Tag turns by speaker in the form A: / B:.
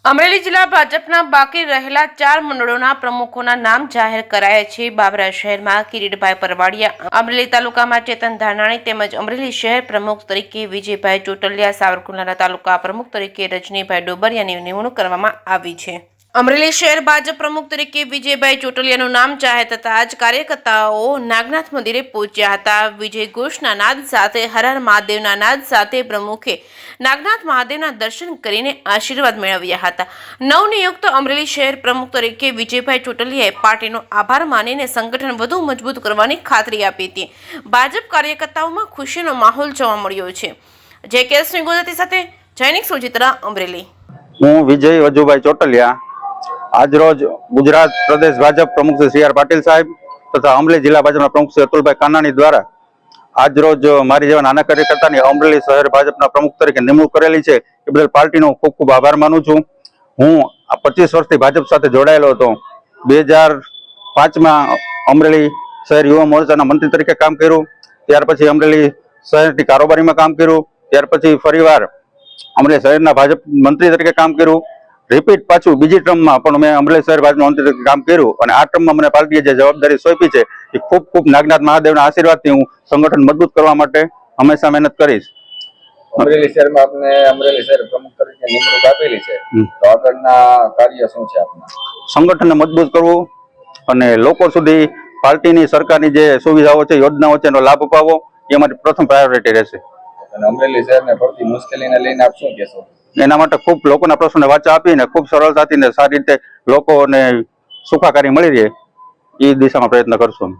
A: અમરેલી જિલ્લા ભાજપના બાકી રહેલા 4 મંડળોના પ્રમુખોના નામ જાહેર કરાયા છે। બાબરા શહેરમાં કિરીટભાઈ પરવાડિયા, અમરેલી તાલુકામાં ચેતન ધાનાણી તેમજ અમરેલી શહેર પ્રમુખ તરીકે વિજયભાઈ ચોટલિયા, સાવરકુંડલા તાલુકા પ્રમુખ તરીકે રજનીભાઈ ડોબરિયાની નિમણૂક કરવામાં આવી છે। અમરેલી શહેર ભાજપ પ્રમુખ તરીકે વિજયભાઈ ચોટલિયાનું નામ જાહેર થતાં જ કાર્યકર્તાઓ નાગનાથ મંદિરે પહોંચ્યા હતા। વિજય ઘોષના નાદ સાથે હર હર મહાદેવના નાદ સાથે પ્રમુખે નાગનાથ મહાદેવના દર્શન કરીને આશીર્વાદ મેળવ્યા હતા। નવનિયુક્ત અમરેલી શહેર પ્રમુખ તરીકે વિજયભાઈ ચોટલિયાએ પાર્ટીનો આભાર માનીને સંગઠન વધુ મજબૂત કરવાની ખાતરી આપી હતી। ભાજપ કાર્યકર્તાઓમાં ખુશીનો માહોલ જોવા મળ્યો છે। જેકેએસ ગુજરાતી સાથે જૈનિક સુચિત્રા, અમરેલી।
B: હું વિજય વજુભાઈ ચોટલિયા આજરોજ ગુજરાત પ્રદેશ ભાજપ પ્રમુખ શ્રી સી આર પાટીલ સાહેબ તથા અમરેલી જિલ્લા ભાજપના પ્રમુખ શ્રી અતુલભાઈ કાનાણી દ્વારા આજરોજ મારી જેવા નાના કાર્યકર્તાની અમરેલી શહેર ભાજપના પ્રમુખ તરીકે નિમણૂક કરેલી છે એ બદલ પાર્ટીનો ખૂબ ખૂબ આભાર માનું છું। હું 25 વર્ષથી ભાજપ સાથે જોડાયેલો હતો। 2005માં અમરેલી શહેર યુવા મોરચાના મંત્રી તરીકે કામ કર્યું, ત્યાર પછી અમરેલી શહેરની કારોબારીમાં કામ કર્યું, ત્યાર પછી ફરીવાર અમરેલી શહેરના ભાજપ મંત્રી તરીકે કામ કર્યું। રિપીટ પાછું બીજી ટર્મમાં પણ મેં અમરેલી શહેર ભાજપના મંત્રી તરીકે કામ કર્યું અને આ ટર્મમાં મને પાર્ટીએ જે જવાબદારી સોંપી છે એ ખૂબ ખૂબ નાગનાથ મહાદેવના આશીર્વાદથી હું સંગઠન મજબૂત કરવા માટે હંમેશા મહેનત કરીશ।
C: અમરેલી શહેરમાં આપને અમરેલી શહેર પ્રમુખ તરીકે નિમણૂક આપેલી છે, તો આગળના કાર્ય શું છે આપના?
B: સંગઠનને મજબૂત કરવું અને લોકો સુધી પાર્ટીની સરકારની જે સુવિધાઓ છે, યોજનાઓ છે એનો લાભ અપાવવો એ અમારી પ્રથમ પ્રાયોરિટી રહેશે।
C: અને અમરેલી શહેરને પડતી મુશ્કેલીને લઈને આપ શું કહેશો?
B: એના માટે ખૂબ લોકોના પ્રશ્નોને વાચા આપીને ખૂબ સરળતાથી ને સારી રીતે લોકોને સુખાકારી મળી રહે એ દિશામાં પ્રયત્ન કરશું।